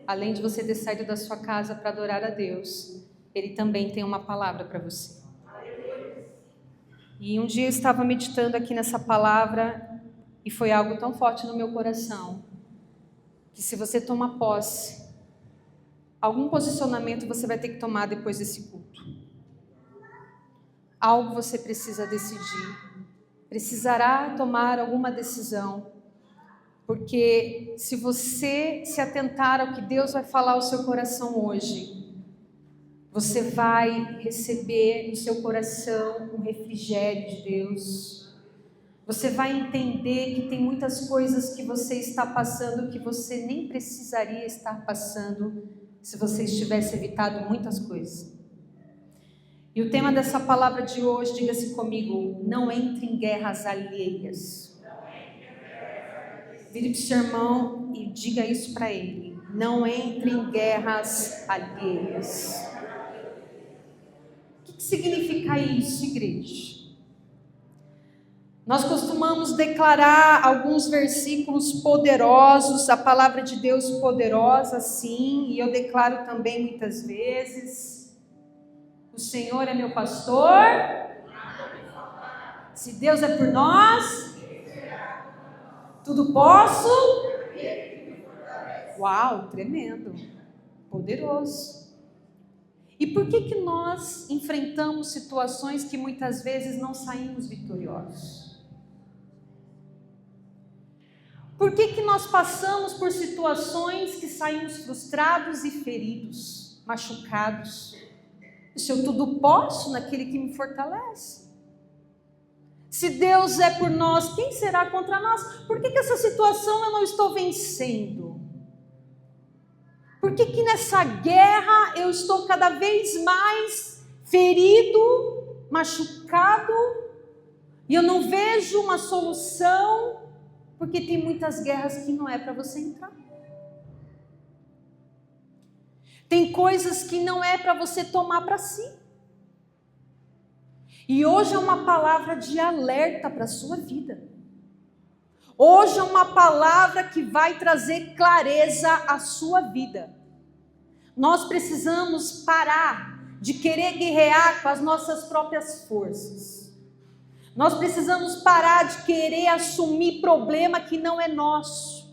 além de você ter saído da sua casa para adorar a Deus, Ele também tem uma palavra para você. E um dia eu estava meditando aqui nessa palavra e foi algo tão forte no meu coração, que se você toma posse, algum posicionamento você vai ter que tomar depois desse culto. Algo você precisa decidir. Precisará tomar alguma decisão. Porque se você se atentar ao que Deus vai falar ao seu coração hoje, você vai receber no seu coração um refrigério de Deus. Você vai entender que tem muitas coisas que você está passando que você nem precisaria estar passando se você tivesse evitado muitas coisas. E o tema dessa palavra de hoje, diga-se comigo, não entre em guerras alheias. Vire para o seu irmão e diga isso para ele. Não entre em guerras alheias. O que significa isso, igreja? Nós costumamos declarar alguns versículos poderosos, a palavra de Deus poderosa, sim, e eu declaro também muitas vezes. O Senhor é meu pastor. Se Deus é por nós, tudo posso. Uau, tremendo, poderoso. E por que nós enfrentamos situações que muitas vezes não saímos vitoriosos? Por que nós passamos por situações que saímos frustrados e feridos, machucados? Se eu tudo posso naquele que me fortalece. Se Deus é por nós, quem será contra nós? Por que essa situação eu não estou vencendo? Por que nessa guerra eu estou cada vez mais ferido, machucado, e eu não vejo uma solução? Porque tem muitas guerras que não é para você entrar. Tem coisas que não é para você tomar para si. E hoje é uma palavra de alerta para a sua vida. Hoje é uma palavra que vai trazer clareza à sua vida. Nós precisamos parar de querer guerrear com as nossas próprias forças. Nós precisamos parar de querer assumir problema que não é nosso.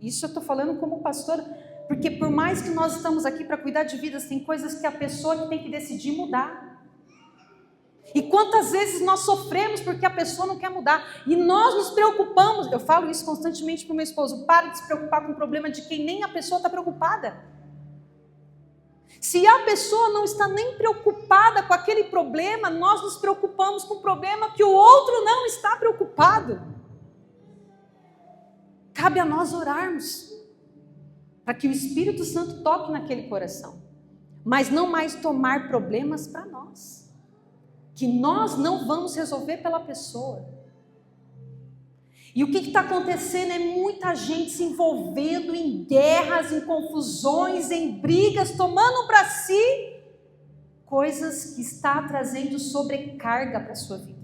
Isso eu estou falando como pastora. Porque por mais que nós estamos aqui para cuidar de vidas, tem coisas que a pessoa que tem que decidir mudar. E quantas vezes nós sofremos porque a pessoa não quer mudar. E nós nos preocupamos, eu falo isso constantemente para o meu esposo, para de se preocupar com o problema de quem nem a pessoa está preocupada. Se a pessoa não está nem preocupada com aquele problema, nós nos preocupamos com o problema que o outro não está preocupado. Cabe a nós orarmos para que o Espírito Santo toque naquele coração, mas não mais tomar problemas para nós, que nós não vamos resolver pela pessoa. E o que está acontecendo é muita gente se envolvendo em guerras, em confusões, em brigas, tomando para si coisas que está trazendo sobrecarga para a sua vida,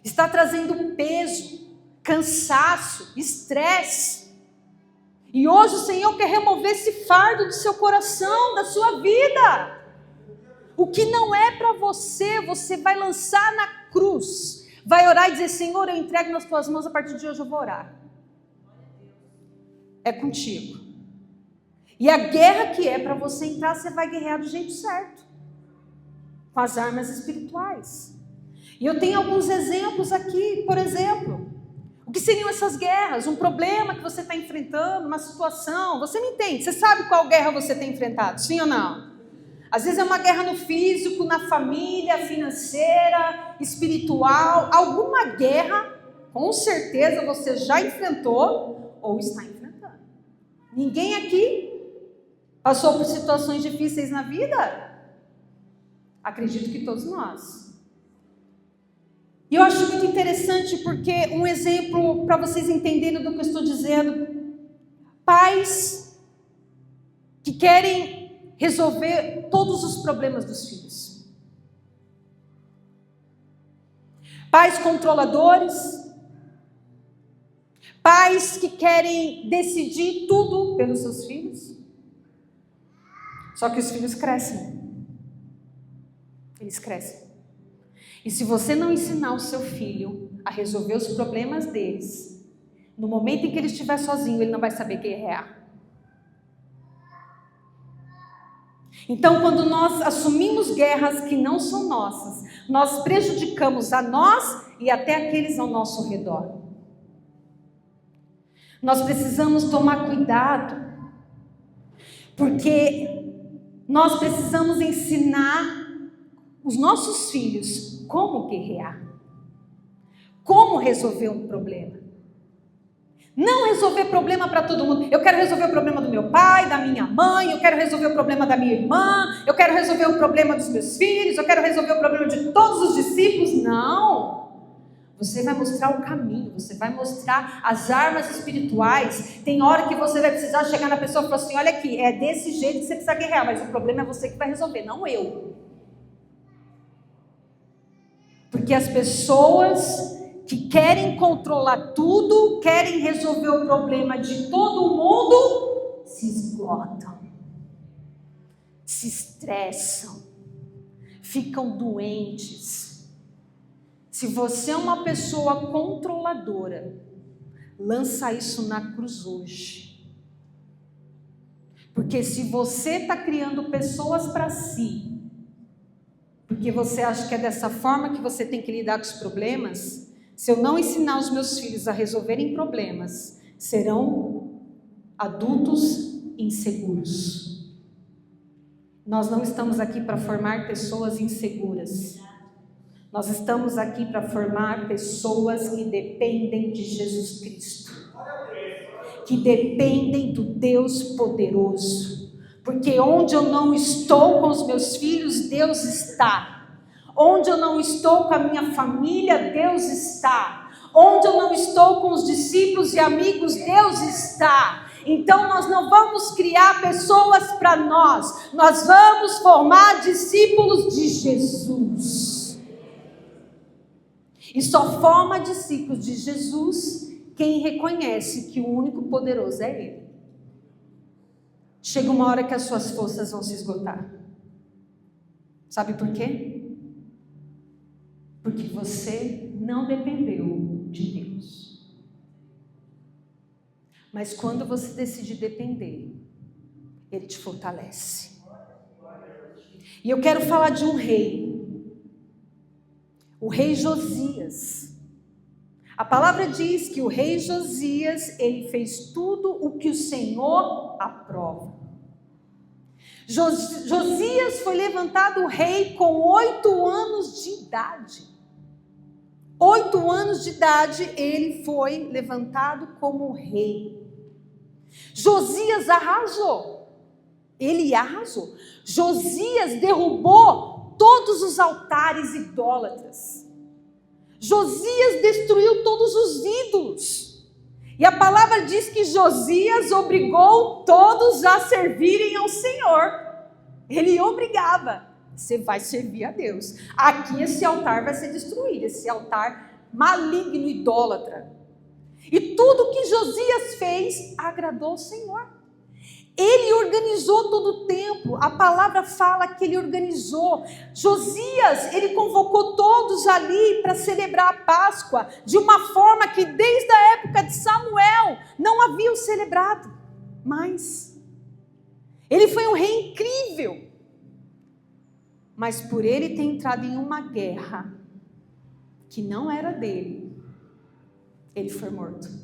está trazendo peso, cansaço, estresse. E hoje o Senhor quer remover esse fardo do seu coração, da sua vida. O que não é para você, você vai lançar na cruz. Vai orar e dizer: Senhor, eu entrego nas tuas mãos, a partir de hoje eu vou orar. É contigo. E a guerra que é para você entrar, você vai guerrear do jeito certo. Com as armas espirituais. E eu tenho alguns exemplos aqui, por exemplo. O que seriam essas guerras? Um problema que você está enfrentando, uma situação. Você me entende? Você sabe qual guerra você tem enfrentado? Sim ou não? Às vezes é uma guerra no físico, na família, financeira, espiritual. Alguma guerra, com certeza você já enfrentou ou está enfrentando. Ninguém aqui passou por situações difíceis na vida? Acredito que todos nós. E eu acho muito interessante porque um exemplo para vocês entenderem do que eu estou dizendo. Pais que querem resolver todos os problemas dos filhos. Pais controladores. Pais que querem decidir tudo pelos seus filhos. Só que os filhos crescem. Eles crescem. E se você não ensinar o seu filho a resolver os problemas deles, no momento em que ele estiver sozinho, ele não vai saber guerrear. Então, quando nós assumimos guerras que não são nossas, nós prejudicamos a nós e até aqueles ao nosso redor. Nós precisamos tomar cuidado, porque nós precisamos ensinar os nossos filhos como guerrear, como resolver um problema. Não resolver problema para todo mundo. Eu quero resolver o problema do meu pai, da minha mãe, eu quero resolver o problema da minha irmã, eu quero resolver o problema dos meus filhos, eu quero resolver o problema de todos os discípulos. Não. Você vai mostrar o caminho, você vai mostrar as armas espirituais. Tem hora que você vai precisar chegar na pessoa e falar assim: olha aqui, é desse jeito que você precisa guerrear, mas o problema é você que vai resolver, não eu. Porque as pessoas que querem controlar tudo, querem resolver o problema de todo mundo, se esgotam, se estressam, ficam doentes. Se você é uma pessoa controladora, lança isso na cruz hoje. Porque se você está criando pessoas para si, porque você acha que é dessa forma que você tem que lidar com os problemas, se eu não ensinar os meus filhos a resolverem problemas, serão adultos inseguros. Nós não estamos aqui para formar pessoas inseguras. Nós estamos aqui para formar pessoas que dependem de Jesus Cristo, que dependem do Deus poderoso. Porque onde eu não estou com os meus filhos, Deus está. Onde eu não estou com a minha família, Deus está. Onde eu não estou com os discípulos e amigos, Deus está. Então nós não vamos criar pessoas para nós vamos formar discípulos de Jesus. E só forma discípulos de Jesus quem reconhece que o único poderoso é Ele. Chega uma hora que as suas forças vão se esgotar. Sabe por quê? Porque você não dependeu de Deus. Mas quando você decide depender, Ele te fortalece. E eu quero falar de um rei. O rei Josias. A palavra diz que o rei Josias, ele fez tudo o que o Senhor aprova. Josias foi levantado rei com 8 anos de idade. 8 anos de idade ele foi levantado como rei. Josias arrasou. Ele arrasou. Josias derrubou todos os altares idólatras. Josias destruiu todos os ídolos. E a palavra diz que Josias obrigou todos a servirem ao Senhor. Ele obrigava. Você vai servir a Deus. Aqui esse altar vai ser destruído. Esse altar maligno, idólatra. E tudo que Josias fez agradou ao Senhor. Ele organizou todo o templo. A palavra fala que ele organizou. Josias, ele convocou todos ali para celebrar a Páscoa de uma forma que desde a época de Samuel não haviam celebrado. Mas ele foi um rei incrível. Mas por ele ter entrado em uma guerra que não era dele, ele foi morto.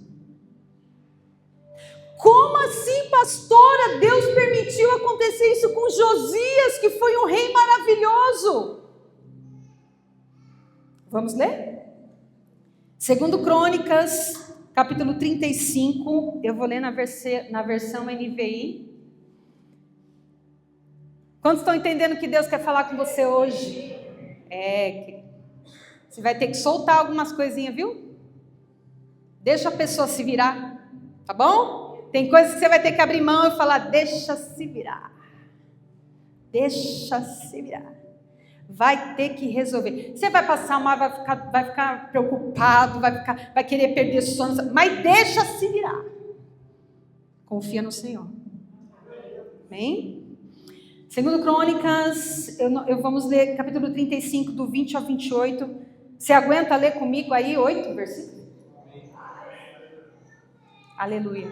Como assim, pastora? Deus permitiu acontecer isso com Josias, que foi um rei maravilhoso. Vamos ler? 2 Crônicas, capítulo 35, eu vou ler na versão NVI. Quantos estão entendendo que Deus quer falar com você hoje? Você vai ter que soltar algumas coisinhas, viu? Deixa a pessoa se virar, tá bom? Tem coisas que você vai ter que abrir mão e falar, deixa se virar. Deixa se virar. Vai ter que resolver. Você vai passar mal, vai ficar preocupado, vai querer perder sono, mas deixa se virar. Confia no Senhor. Amém? Segundo Crônicas, vamos ler capítulo 35, do 20 ao 28. Você aguenta ler comigo aí 8 versículos? Aleluia.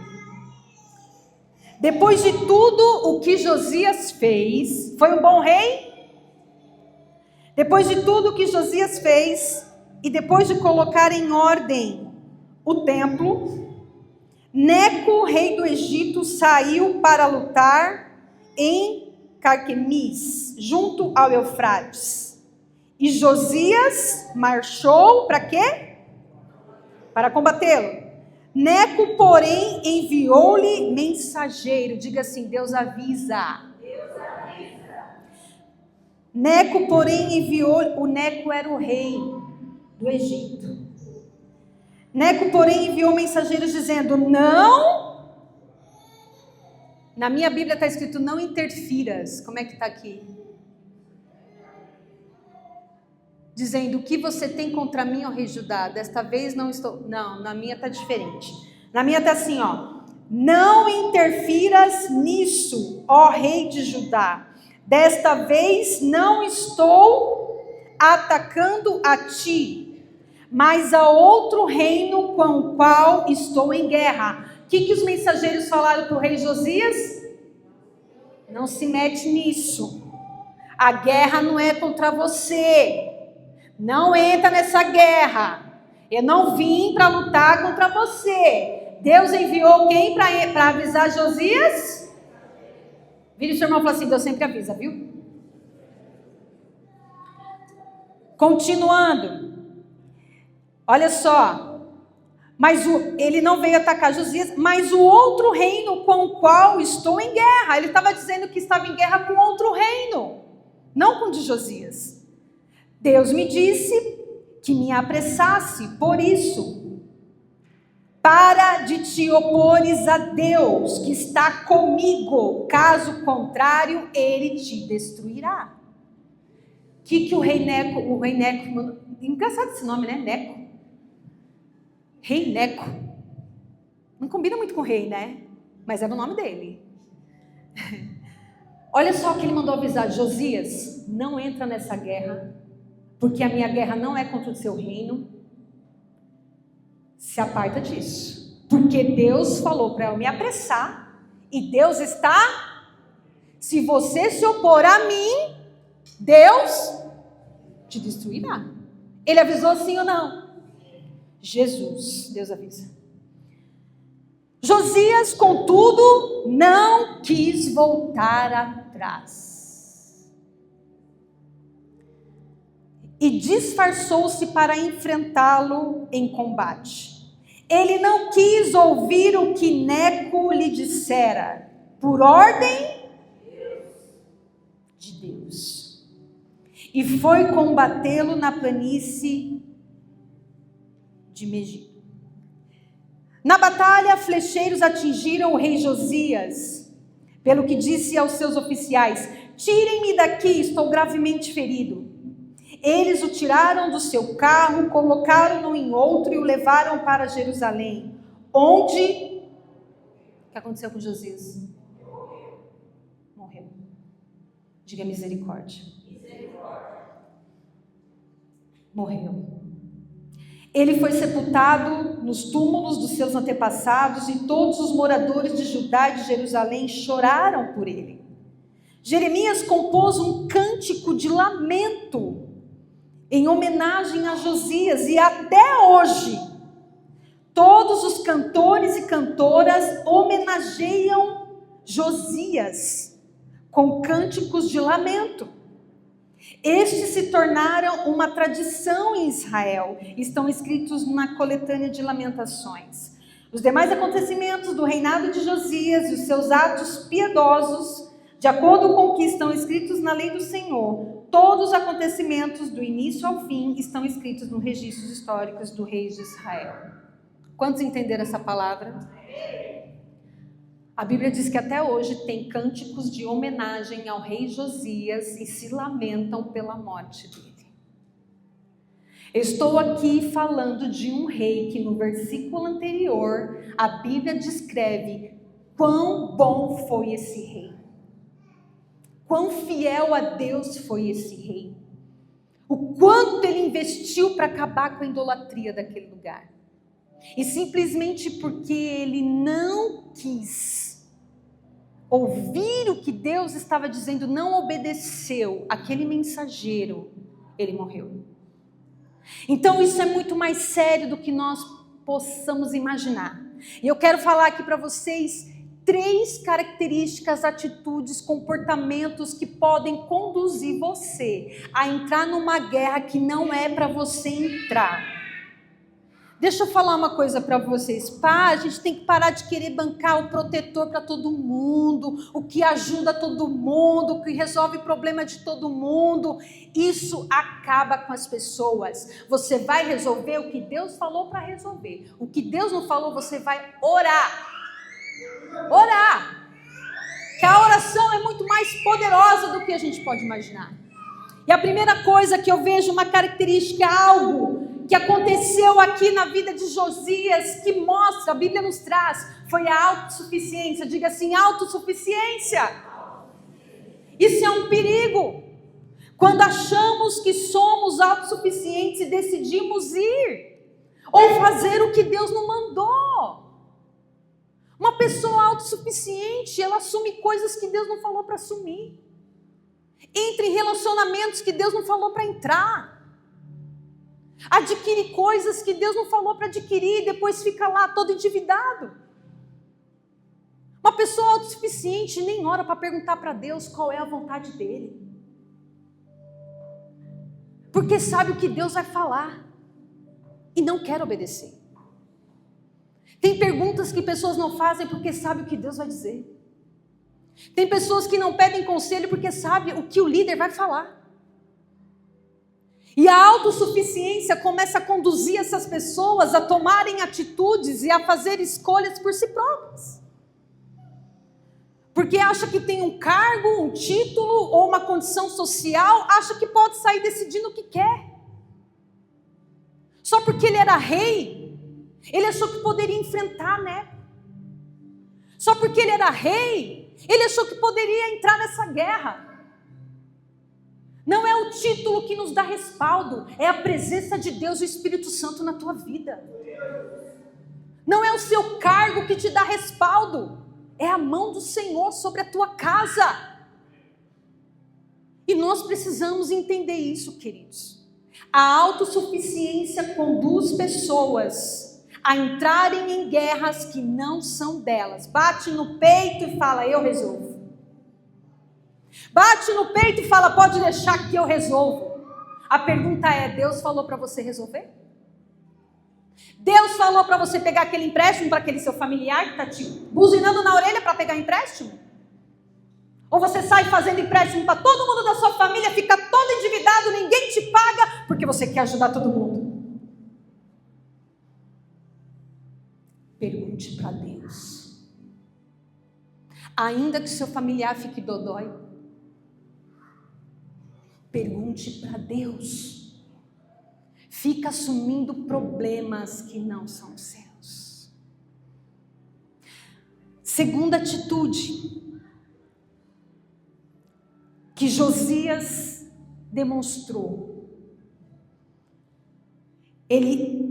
Depois de tudo o que Josias fez, foi um bom rei? Depois de tudo o que Josias fez, e depois de colocar em ordem o templo, Neco, rei do Egito, saiu para lutar em Carquemis, junto ao Eufrates. E Josias marchou para quê? Para combatê-lo. Neco, porém, enviou-lhe mensageiro. Diga assim: Deus avisa. Neco, porém, enviou, o Neco era o rei do Egito. Neco, porém, enviou mensageiros dizendo: não. Na minha Bíblia está escrito: não interfiras. Como é que está aqui? Dizendo: o que você tem contra mim, ó rei Judá? Desta vez não estou. Não, na minha está diferente. Na minha está assim, ó: não interfiras nisso, ó rei de Judá. Desta vez não estou atacando a ti, mas a outro reino com o qual estou em guerra. O que os mensageiros falaram para o rei Josias? Não se mete nisso. A guerra não é contra você. Não entra nessa guerra. Eu não vim para lutar contra você. Deus enviou quem para avisar Josias? Vira o seu irmão e fala assim: Deus sempre avisa, viu? Continuando. Olha só. Mas ele não veio atacar Josias, mas o outro reino com o qual estou em guerra. Ele estava dizendo que estava em guerra com outro reino, não com o de Josias. Deus me disse que me apressasse, por isso, para de te opores a Deus, que está comigo, caso contrário, ele te destruirá. O que o rei Neco, engraçado esse nome, né? Neco. Rei Neco. Não combina muito com rei, né? Mas era o nome dele. Olha só o que ele mandou avisar: Josias, não entra nessa guerra, porque a minha guerra não é contra o seu reino. Se aparta disso, porque Deus falou para eu me apressar, e Deus está, se você se opor a mim, Deus te destruirá. Ele avisou sim ou não? Jesus, Deus avisa. Josias, contudo, não quis voltar atrás e disfarçou-se para enfrentá-lo em combate. Ele não quis ouvir o que Neco lhe dissera, por ordem de Deus, e foi combatê-lo na planície de Megido. Na batalha, flecheiros atingiram o rei Josias, pelo que disse aos seus oficiais: tirem-me daqui, estou gravemente ferido. Eles o tiraram do seu carro, colocaram-no em outro e o levaram para Jerusalém, onde... O que aconteceu com Josias? Morreu. Diga misericórdia. Morreu. Ele foi sepultado nos túmulos dos seus antepassados e todos os moradores de Judá e de Jerusalém choraram por ele. Jeremias compôs um cântico de lamento em homenagem a Josias, e até hoje todos os cantores e cantoras homenageiam Josias com cânticos de lamento. Estes se tornaram uma tradição em Israel, estão escritos na coletânea de Lamentações. Os demais acontecimentos do reinado de Josias e os seus atos piedosos, de acordo com o que estão escritos na lei do Senhor, todos os acontecimentos do início ao fim estão escritos nos registros históricos do rei de Israel. Quantos entenderam essa palavra? A Bíblia diz que até hoje tem cânticos de homenagem ao rei Josias e se lamentam pela morte dele. Estou aqui falando de um rei que no versículo anterior a Bíblia descreve quão bom foi esse rei. Quão fiel a Deus foi esse rei. O quanto ele investiu para acabar com a idolatria daquele lugar. E simplesmente porque ele não quis ouvir o que Deus estava dizendo, não obedeceu aquele mensageiro, ele morreu. Então isso é muito mais sério do que nós possamos imaginar. E eu quero falar aqui para vocês 3 características, atitudes, comportamentos que podem conduzir você a entrar numa guerra que não é para você entrar. Deixa eu falar uma coisa para vocês. A gente tem que parar de querer bancar o protetor para todo mundo, o que ajuda todo mundo, o que resolve o problema de todo mundo. Isso acaba com as pessoas. Você vai resolver o que Deus falou para resolver. O que Deus não falou, você vai orar. Orar. Que a oração é muito mais poderosa do que a gente pode imaginar. E a primeira coisa que eu vejo, uma característica, algo que aconteceu aqui na vida de Josias, que mostra, a Bíblia nos traz, foi a autossuficiência. Diga assim, autossuficiência. Isso é um perigo. Quando achamos que somos autossuficientes e decidimos ir, ou fazer o que Deus não mandou. Uma pessoa autossuficiente, ela assume coisas que Deus não falou para assumir. Entra em relacionamentos que Deus não falou para entrar. Adquire coisas que Deus não falou para adquirir e depois fica lá todo endividado. Uma pessoa autossuficiente nem ora para perguntar para Deus qual é a vontade dele. Porque sabe o que Deus vai falar e não quer obedecer. Tem perguntas que pessoas não fazem porque sabem o que Deus vai dizer. Tem pessoas que não pedem conselho porque sabem o que o líder vai falar. E a autossuficiência começa a conduzir essas pessoas a tomarem atitudes e a fazer escolhas por si próprias. Porque acha que tem um cargo, um título ou uma condição social, acha que pode sair decidindo o que quer. Só porque ele era rei, ele achou que poderia enfrentar, né? Só porque ele era rei, ele achou que poderia entrar nessa guerra. Não é o título que nos dá respaldo, é a presença de Deus e o Espírito Santo na tua vida. Não é o seu cargo que te dá respaldo, é a mão do Senhor sobre a tua casa. E nós precisamos entender isso, queridos. A autossuficiência conduz pessoas a entrarem em guerras que não são delas. Bate no peito e fala, eu resolvo. Bate no peito e fala, pode deixar que eu resolvo. A pergunta é, Deus falou para você resolver? Deus falou para você pegar aquele empréstimo para aquele seu familiar que está te buzinando na orelha para pegar empréstimo? Ou você sai fazendo empréstimo para todo mundo da sua família, fica todo endividado, ninguém te paga, porque você quer ajudar todo mundo? Pergunte para Deus. Ainda que seu familiar fique dodói, pergunte para Deus. Fica assumindo problemas que não são seus. Segunda atitude que Josias demonstrou. Ele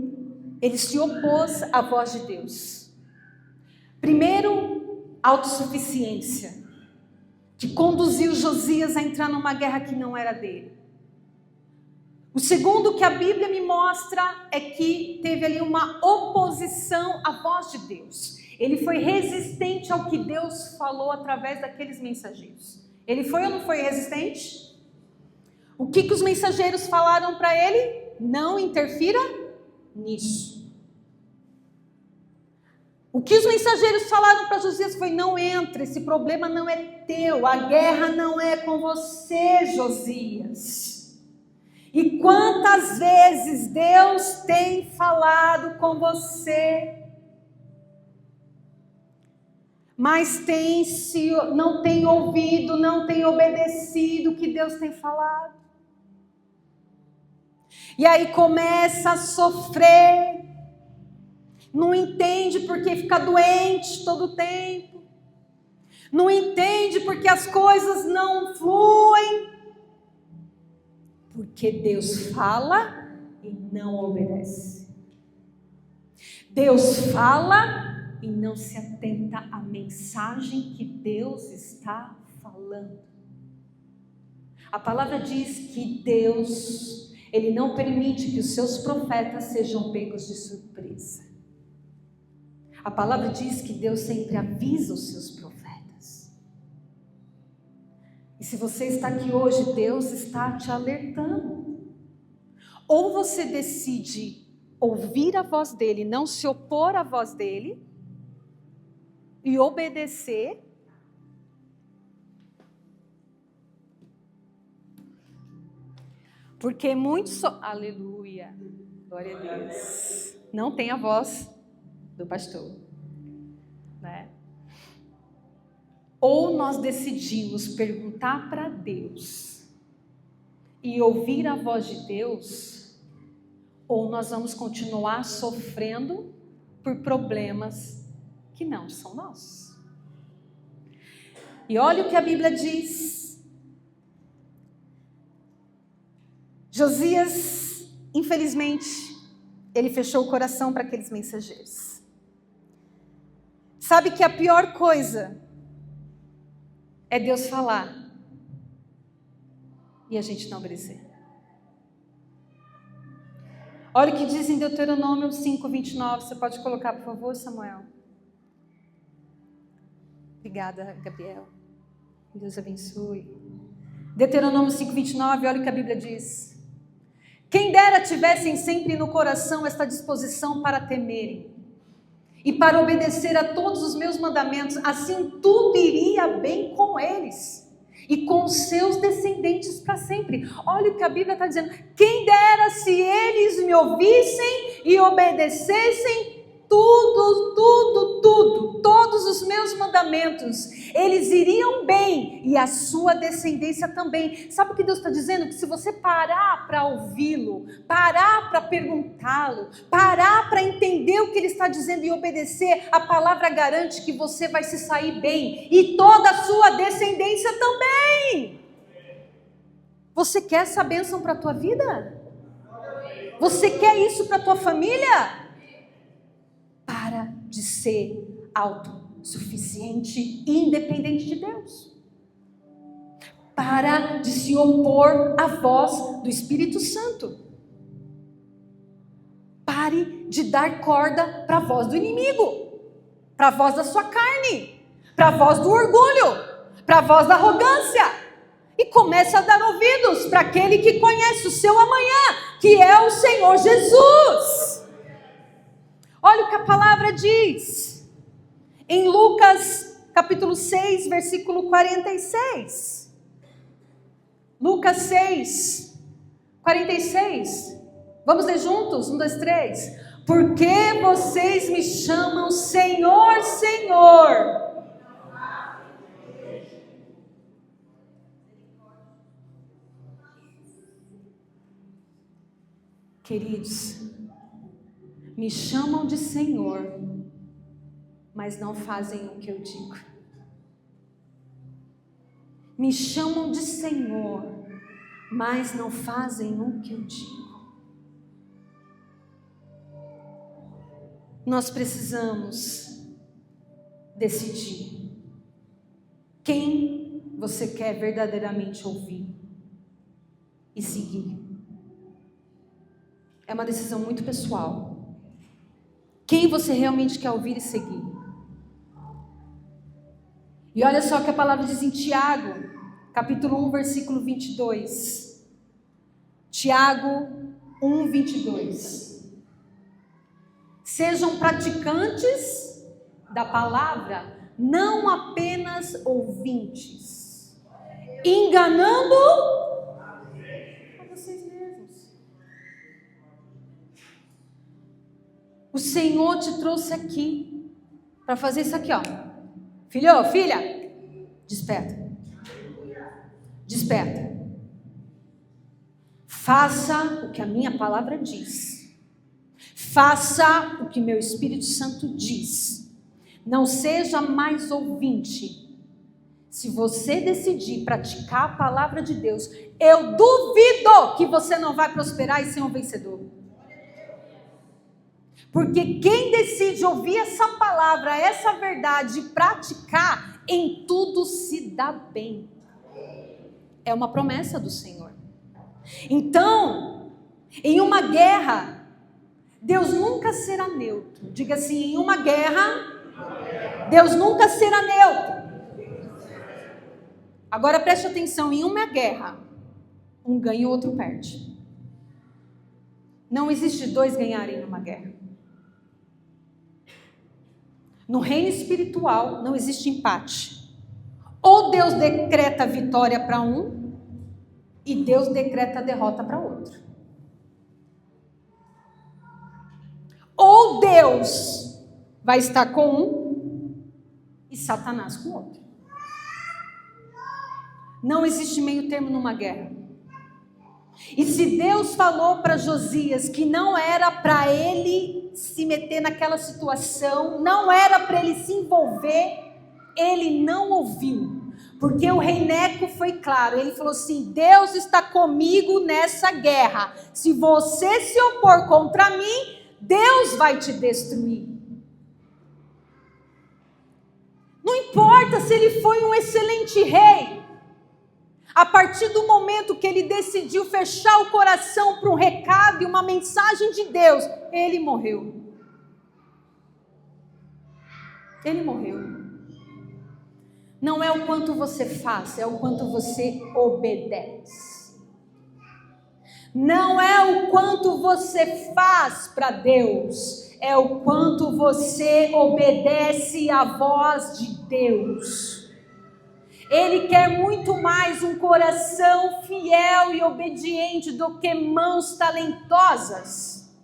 se opôs à voz de Deus. Primeiro, autossuficiência, que conduziu Josias a entrar numa guerra que não era dele. O segundo que a Bíblia me mostra é que teve ali uma oposição à voz de Deus. Ele foi resistente ao que Deus falou através daqueles mensageiros. Ele foi ou não foi resistente? O que os mensageiros falaram para ele? Não interfira nisso. O que os mensageiros falaram para Josias foi, não entre, esse problema não é teu, a guerra não é com você, Josias. E quantas vezes Deus tem falado com você, mas não tem ouvido, não tem obedecido o que Deus tem falado. E aí começa a sofrer, não entende porque fica doente todo o tempo, não entende porque as coisas não fluem, porque Deus fala e não obedece. Deus fala e não se atenta à mensagem que Deus está falando. A palavra diz que Deus, Ele não permite que os seus profetas sejam pegos de surpresa. A palavra diz que Deus sempre avisa os seus profetas. E se você está aqui hoje, Deus está te alertando. Ou você decide ouvir a voz dele, não se opor à voz dele e obedecer, porque muitos, aleluia, glória a Deus, não tem a voz do pastor, né? Ou nós decidimos perguntar para Deus e ouvir a voz de Deus, ou nós vamos continuar sofrendo por problemas que não são nossos. E olha o que a Bíblia diz. Josias, infelizmente, ele fechou o coração para aqueles mensageiros. Sabe que a pior coisa é Deus falar e a gente não obedecer. Olha o que diz em Deuteronômio 5:29. Você pode colocar, por favor, Samuel? Obrigada, Gabriel. Deus abençoe. Deuteronômio 5:29, olha o que a Bíblia diz. Quem dera tivessem sempre no coração esta disposição para temerem e para obedecer a todos os meus mandamentos, assim tudo iria bem com eles e com os seus descendentes para sempre. Olha o que a Bíblia está dizendo. Quem dera se eles me ouvissem e obedecessem todos os meus mandamentos, eles iriam bem e a sua descendência também. Sabe o que Deus está dizendo? Que se você parar para ouvi-lo, parar para perguntá-lo, parar para entender o que ele está dizendo e obedecer, a palavra garante que você vai se sair bem e toda a sua descendência também. Você quer essa bênção para a tua vida? Você quer isso para a tua família? Para de ser autossuficiente e independente de Deus. Para de se opor à voz do Espírito Santo. Pare de dar corda para a voz do inimigo, para a voz da sua carne, para a voz do orgulho, para a voz da arrogância. E comece a dar ouvidos para aquele que conhece o seu amanhã, que é o Senhor Jesus. Olha o que a palavra diz em Lucas capítulo 6, versículo 46. Lucas 6, 46. Vamos ler juntos? 1, 2, 3. Por que vocês me chamam Senhor, Senhor? Queridos, me chamam de Senhor, mas não fazem o que eu digo. Me chamam de Senhor, mas não fazem o que eu digo. Nós precisamos decidir quem você quer verdadeiramente ouvir e seguir. É uma decisão muito pessoal. Quem você realmente quer ouvir e seguir? E olha só o que a palavra diz em Tiago, capítulo 1, versículo 22. Tiago 1, 22. Sejam praticantes da palavra, não apenas ouvintes, enganando a vocês mesmos. O Senhor te trouxe aqui para fazer isso aqui, ó. Filho, filha, desperta. Desperta. Faça o que a minha palavra diz. Faça o que meu Espírito Santo diz. Não seja mais ouvinte. Se você decidir praticar a palavra de Deus, eu duvido que você não vai prosperar e ser um vencedor. Porque quem decide ouvir essa palavra, essa verdade e praticar, em tudo se dá bem. É uma promessa do Senhor. Então, em uma guerra, Deus nunca será neutro. Diga assim, em uma guerra, Deus nunca será neutro. Agora preste atenção, em uma guerra, um ganha e o outro perde. Não existe dois ganharem numa guerra. No reino espiritual não existe empate. Ou Deus decreta vitória para um, e Deus decreta derrota para outro. Ou Deus vai estar com um e Satanás com o outro. Não existe meio termo numa guerra. E se Deus falou para Josias que não era para ele se meter naquela situação, não era para ele se envolver, ele não ouviu. Porque o rei Neco foi claro, ele falou assim, Deus está comigo nessa guerra. Se você se opor contra mim, Deus vai te destruir. Não importa se ele foi um excelente rei. A partir do momento que ele decidiu fechar o coração para um recado e uma mensagem de Deus, ele morreu. Ele morreu. Não é o quanto você faz, é o quanto você obedece. Não é o quanto você faz para Deus, é o quanto você obedece à voz de Deus. Ele quer muito mais um coração fiel e obediente do que mãos talentosas.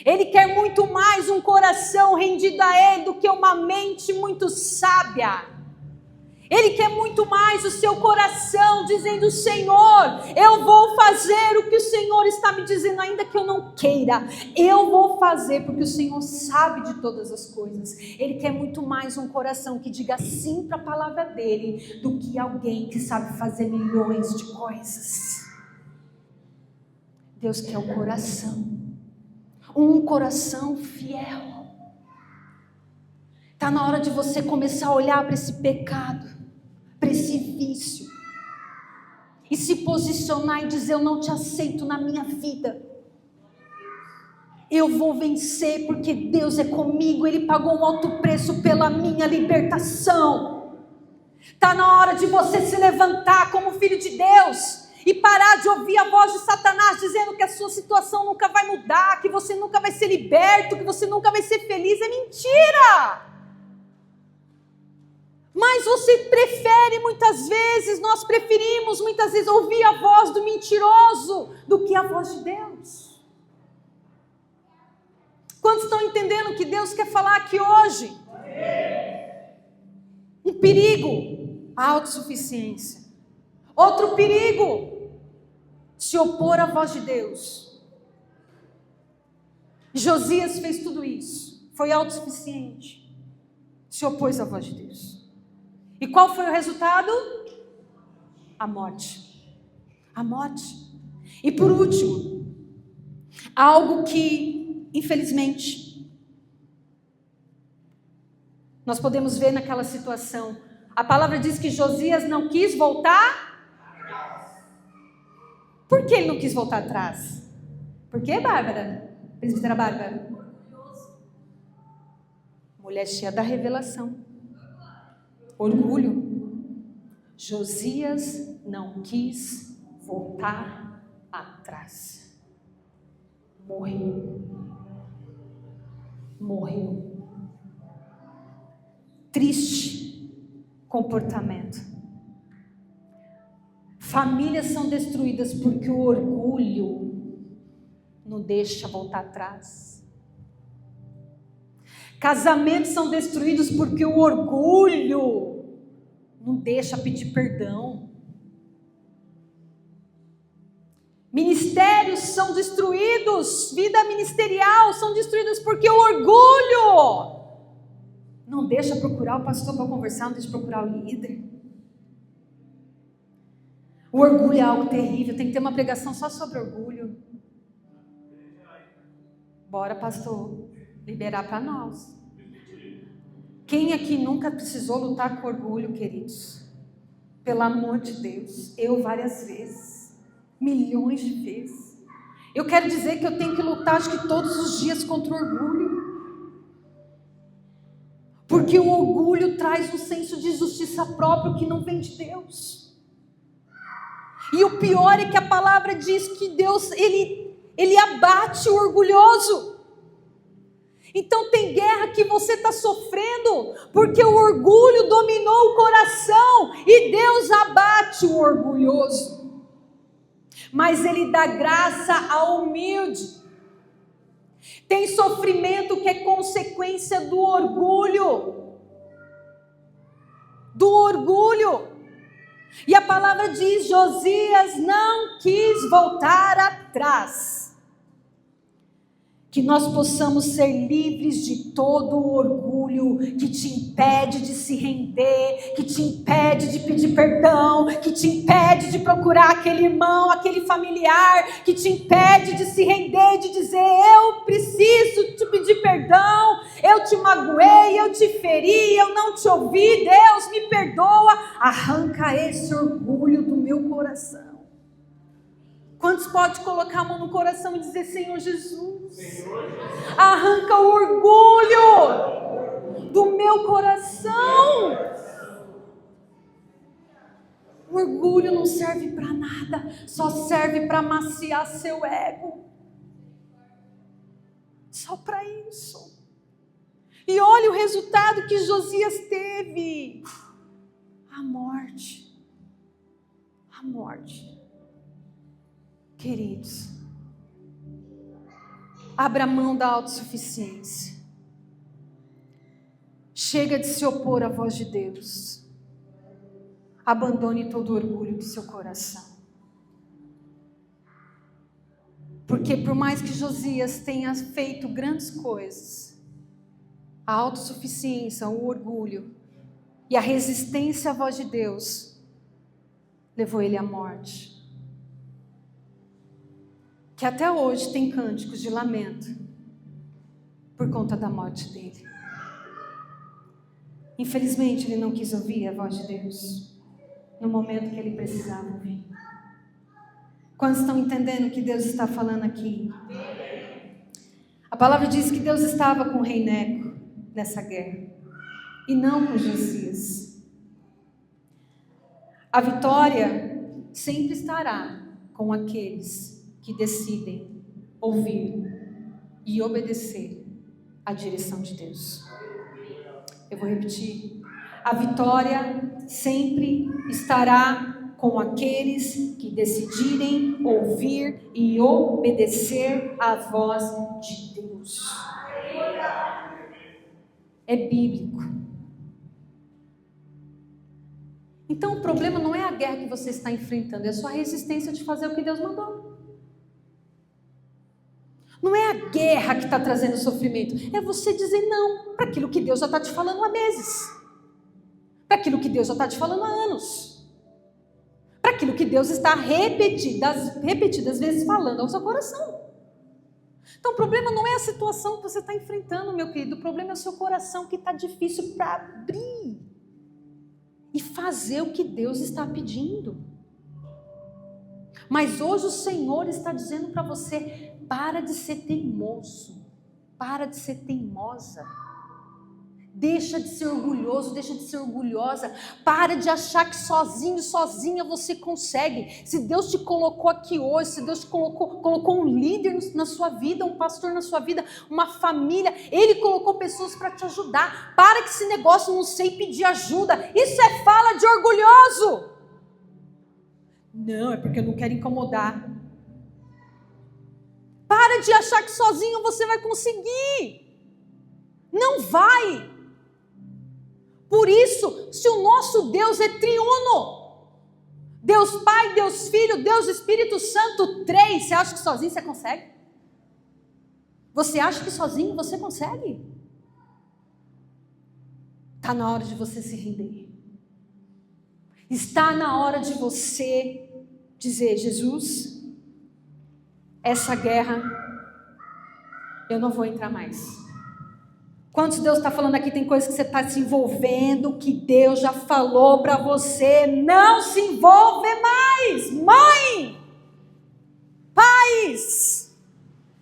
Ele quer muito mais um coração rendido a Ele do que uma mente muito sábia. Ele quer muito mais o seu coração dizendo, Senhor, eu vou fazer o que o Senhor está me dizendo, ainda que eu não queira. Eu vou fazer porque o Senhor sabe de todas as coisas. Ele quer muito mais um coração que diga sim para a palavra dele, do que alguém que sabe fazer milhões de coisas. Deus quer o coração. Um coração fiel. Está na hora de você começar a olhar para esse pecado, para esse vício, e se posicionar e dizer, eu não te aceito na minha vida. Eu vou vencer porque Deus é comigo, Ele pagou um alto preço pela minha libertação. Está na hora de você se levantar como filho de Deus e parar de ouvir a voz de Satanás dizendo que a sua situação nunca vai mudar, que você nunca vai ser liberto, que você nunca vai ser feliz. É mentira! Mas você prefere nós preferimos muitas vezes ouvir a voz do mentiroso do que a voz de Deus. Quantos estão entendendo o que Deus quer falar aqui hoje? Um perigo, a autossuficiência. Outro perigo, se opor à voz de Deus. Josias fez tudo isso, foi autossuficiente, se opôs à voz de Deus. E qual foi o resultado? A morte. A morte. E por último, algo que, infelizmente, nós podemos ver naquela situação. A palavra diz que Josias não quis voltar. Por que ele não quis voltar atrás? Por quê, Bárbara? Presbítera Bárbara? Mulher cheia da revelação. Orgulho. Josias não quis voltar atrás. Morreu. Triste comportamento. Famílias são destruídas porque o orgulho não deixa voltar atrás. Casamentos são destruídos porque o orgulho não deixa pedir perdão. Ministérios são destruídos, vida ministerial são destruídos porque o orgulho não deixa procurar o pastor para conversar, não deixa procurar o líder. O orgulho é algo terrível, tem que ter uma pregação só sobre orgulho. Bora, pastor, liberar para nós. Quem aqui nunca precisou lutar com orgulho, queridos? Pelo amor de Deus, eu várias vezes, milhões de vezes. Eu quero dizer que eu tenho que lutar, acho que todos os dias, contra o orgulho. Porque o orgulho traz um senso de justiça próprio que não vem de Deus. E o pior é que a palavra diz que Deus, Ele abate o orgulhoso. Então tem guerra que você está sofrendo, porque o orgulho dominou o coração, e Deus abate o orgulhoso. Mas Ele dá graça ao humilde. Tem sofrimento que é consequência do orgulho. Do orgulho. E a palavra diz, Josias não quis voltar atrás. Que nós possamos ser livres de todo o orgulho que te impede de se render, que te impede de pedir perdão, que te impede de procurar aquele irmão, aquele familiar, que te impede de se render, de dizer, eu preciso te pedir perdão, eu te magoei, eu te feri, eu não te ouvi, Deus me perdoa. Arranca esse orgulho do meu coração. Quantos podem colocar a mão no coração e dizer, Senhor Jesus, arranca o orgulho do meu coração. O orgulho não serve para nada, só serve para amaciar seu ego. Só para isso. E olha o resultado que Josias teve. A morte. A morte. Queridos, abra mão da autossuficiência. Chega de se opor à voz de Deus. Abandone todo o orgulho do seu coração. Porque por mais que Josias tenha feito grandes coisas, a autossuficiência, o orgulho e a resistência à voz de Deus levou ele à morte. Que até hoje tem cânticos de lamento por conta da morte dele. Infelizmente ele não quis ouvir a voz de Deus no momento que ele precisava ouvir. Quantos estão entendendo o que Deus está falando aqui? A palavra diz que Deus estava com o rei Neco nessa guerra e não com Josias. A vitória sempre estará com aqueles que decidem ouvir e obedecer à direção de Deus. Eu vou repetir. A vitória sempre estará com aqueles que decidirem ouvir e obedecer à voz de Deus. É bíblico. Então o problema não é a guerra que você está enfrentando, é a sua resistência de fazer o que Deus mandou. Não é a guerra que está trazendo sofrimento, é você dizer não para aquilo que Deus já está te falando há meses, para aquilo que Deus já está te falando há anos, para aquilo que Deus está repetidas vezes falando ao seu coração. Então o problema não é a situação que você está enfrentando, meu querido, o problema é o seu coração que está difícil para abrir e fazer o que Deus está pedindo. Mas hoje o Senhor está dizendo para você, para de ser teimoso, para de ser teimosa, deixa de ser orgulhoso, deixa de ser orgulhosa, para de achar que sozinho, sozinha você consegue. Se Deus te colocou aqui hoje, se Deus te colocou um líder na sua vida, um pastor na sua vida, uma família, Ele colocou pessoas para te ajudar. Para que esse negócio não sei pedir ajuda, isso é fala de orgulhoso. Não, é porque eu não quero incomodar. Para de achar que sozinho você vai conseguir. Não vai. Por isso, se o nosso Deus é triuno, Deus Pai, Deus Filho, Deus Espírito Santo, 3, você acha que sozinho você consegue? Você acha que sozinho você consegue? Está na hora de você se render. Está na hora de você dizer: Jesus, essa guerra eu não vou entrar mais. Quantos Deus está falando aqui? Tem coisas que você está se envolvendo, que Deus já falou para você não se envolver mais. Mãe, pais,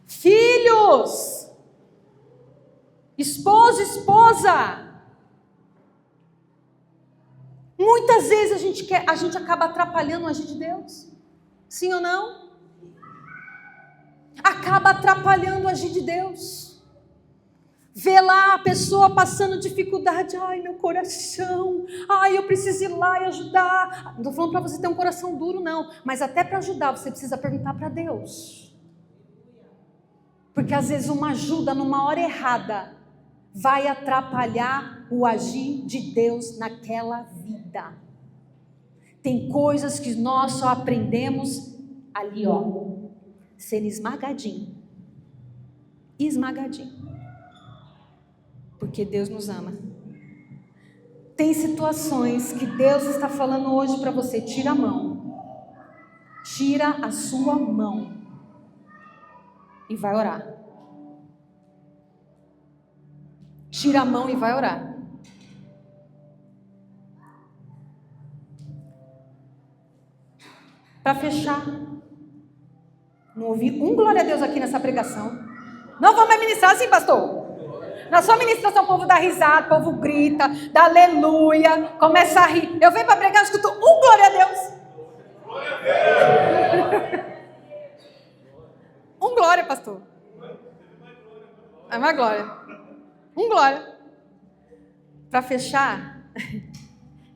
filhos, esposo, esposa. Muitas vezes a gente acaba atrapalhando o agir de Deus. Sim ou não? Acaba atrapalhando o agir de Deus. Vê lá a pessoa passando dificuldade. Ai, meu coração. Ai, eu preciso ir lá e ajudar. Não estou falando para você ter um coração duro, não. Mas até para ajudar, você precisa perguntar para Deus. Porque às vezes uma ajuda numa hora errada vai atrapalhar o agir de Deus naquela vida. Tem coisas que nós só aprendemos ali, ó, sendo esmagadinho. Esmagadinho. Porque Deus nos ama. Tem situações que Deus está falando hoje para você: tira a mão. Tira a sua mão. E vai orar. Tira a mão e vai orar. Para fechar, não ouvi um glória a Deus aqui nessa pregação. Não vou mais ministrar assim, pastor. Na sua ministração o povo dá risada, o povo grita, dá aleluia, começa a rir. Eu venho para pregar e escuto um glória a Deus. Um glória, pastor. É uma glória. Um glória. Para fechar,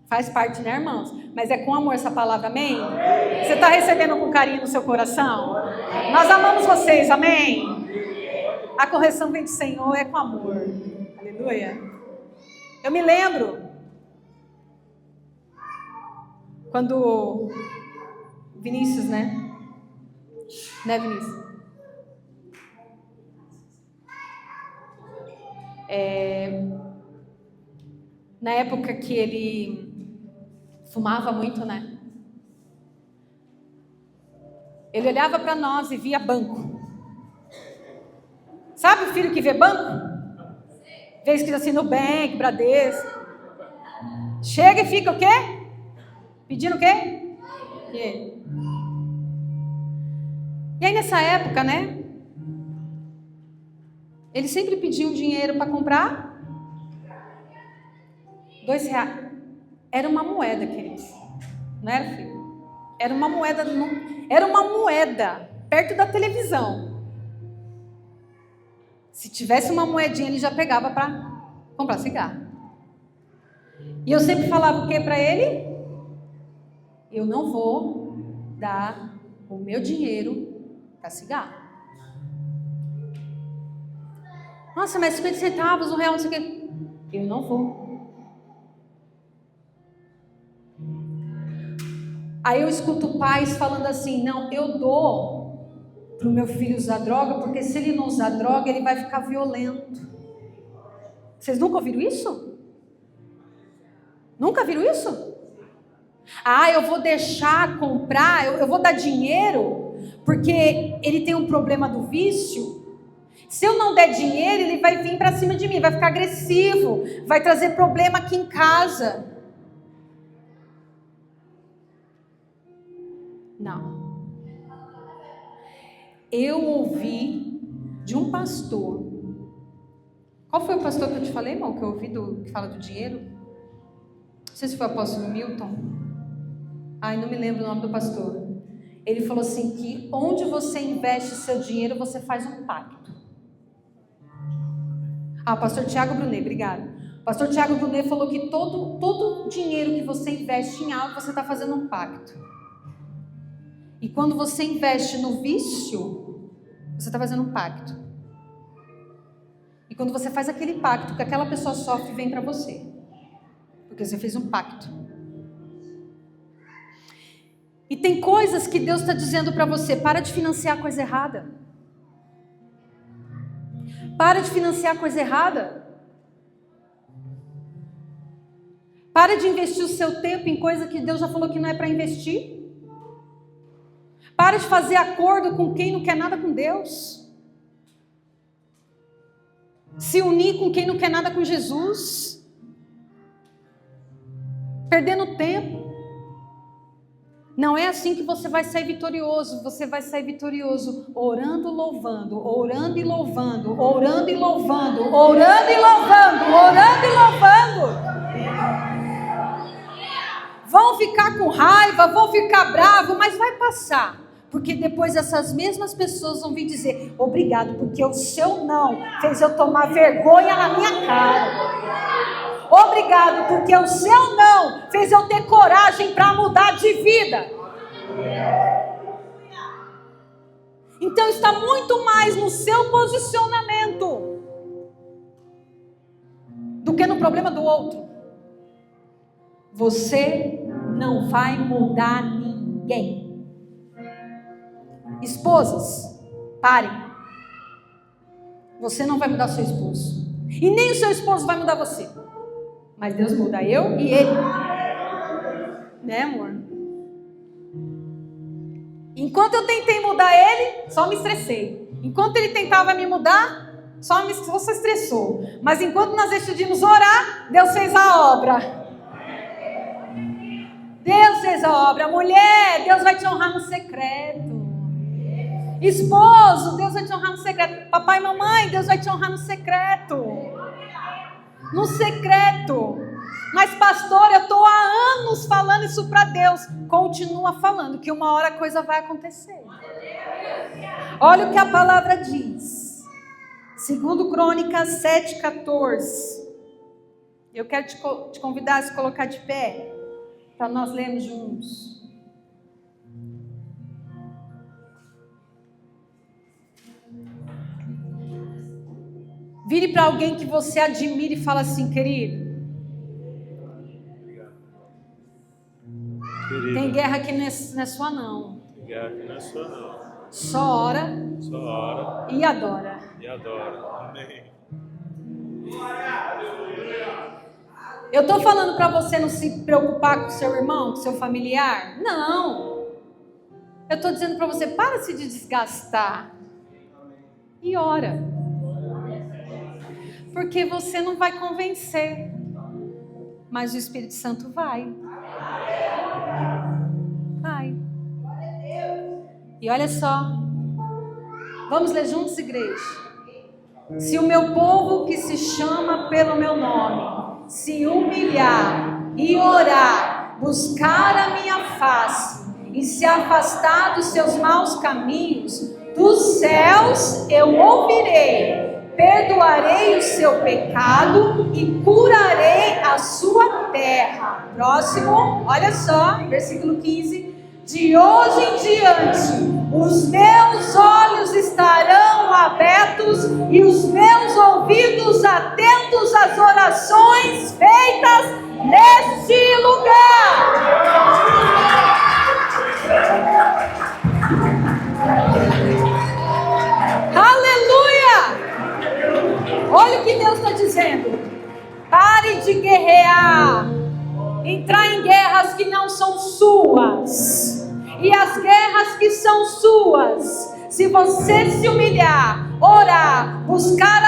faz parte, né, irmãos? Mas é com amor essa palavra, amém? Você está recebendo com carinho no seu coração? Nós amamos vocês, amém? A correção vem do Senhor, é com amor. Aleluia. Eu me lembro quando Vinícius, né? Né, Vinícius? Na época que ele fumava muito, né? Ele olhava para nós e via banco. Sabe o filho que vê banco? Vê escrito assim, Nubank, Bradesco. Chega e fica o quê? Pedindo o quê? E aí nessa época, né? Ele sempre pedia um dinheiro para comprar R$2. Era uma moeda, queridos. Não era, filho? Era uma moeda. Era uma moeda perto da televisão. Se tivesse uma moedinha, ele já pegava para comprar cigarro. E eu sempre falava o que para ele? Eu não vou dar o meu dinheiro para cigarro. Nossa, mas 50 centavos, R$1, não sei o quê. Eu não vou. Aí eu escuto pais falando assim: não, eu dou para o meu filho usar droga, porque se ele não usar droga, ele vai ficar violento. Vocês nunca ouviram isso? Nunca viram isso? Ah, eu vou deixar comprar, eu vou dar dinheiro, porque ele tem um problema do vício. Se eu não der dinheiro, ele vai vir para cima de mim, vai ficar agressivo, vai trazer problema aqui em casa. Não. Eu ouvi de um pastor. Qual foi o pastor que eu te falei, irmão, que eu ouvi que fala do dinheiro? Não sei se foi o apóstolo Milton. Ai, não me lembro o nome do pastor. Ele falou assim que onde você investe seu dinheiro, você faz um pacto. Ah, o pastor Tiago Brunet, obrigada. O pastor Tiago Brunet falou que todo dinheiro que você investe em algo, você está fazendo um pacto. E quando você investe no vício, você está fazendo um pacto. E E quando você faz aquele pacto, que aquela pessoa sofre, vem para você. Porque você fez um pacto. E tem coisas que Deus está dizendo para você: para de financiar coisa errada. Para de financiar coisa errada. Para de investir o seu tempo em coisa que Deus já falou que não é para investir. Para de fazer acordo com quem não quer nada com Deus. Se unir com quem não quer nada com Jesus. Perdendo tempo. Não é assim que você vai sair vitorioso. Você vai sair vitorioso orando, louvando, orando e louvando, orando e louvando, orando e louvando, orando e louvando. Vão ficar com raiva, vão ficar bravos, mas vai passar. Porque depois essas mesmas pessoas vão vir dizer: obrigado, porque o seu não fez eu tomar vergonha na minha cara. Obrigado, porque o seu não fez eu ter coragem para mudar de vida. Então está muito mais no seu posicionamento do que no problema do outro. Você não vai mudar ninguém. Esposas, parem. Você não vai mudar seu esposo. E nem o seu esposo vai mudar você. Mas Deus muda eu e ele. Né, amor? Enquanto eu tentei mudar ele, só me estressei. Enquanto ele tentava me mudar, só se estressou. Mas enquanto nós decidimos orar, Deus fez a obra. Deus fez a obra. Mulher, Deus vai te honrar no secreto. Esposo, Deus vai te honrar no secreto. Papai e mamãe, Deus vai te honrar no secreto. No secreto. Mas pastor, eu estou há anos falando isso para Deus. Continua falando, que uma hora a coisa vai acontecer. Olha o que a palavra diz. 2 Crônicas 7:14. Eu quero te convidar a se colocar de pé, para nós lermos juntos. Vire para alguém que você admire e fala assim: querido, tem guerra que não é sua não. Tem guerra que não é sua não. Só ora e adora. E adora. Amém. Eu estou falando para você não se preocupar com seu irmão, com seu familiar? Não. Eu estou dizendo para você: para se desgastar e ora. Porque você não vai convencer, mas o Espírito Santo vai. Vai. E olha só, vamos ler juntos, igreja? Se o meu povo que se chama pelo meu nome se humilhar e orar, buscar a minha face e se afastar dos seus maus caminhos, dos céus eu ouvirei, perdoarei o seu pecado e curarei a sua terra. Próximo, olha só, versículo 15. De hoje em diante, os meus olhos estarão abertos e os meus ouvidos atentos às orações feitas neste lugar. Aleluia! Olha o que Deus está dizendo. Pare de guerrear, entrar em guerras que não são suas. E as guerras que são suas, se você se humilhar, orar, buscar a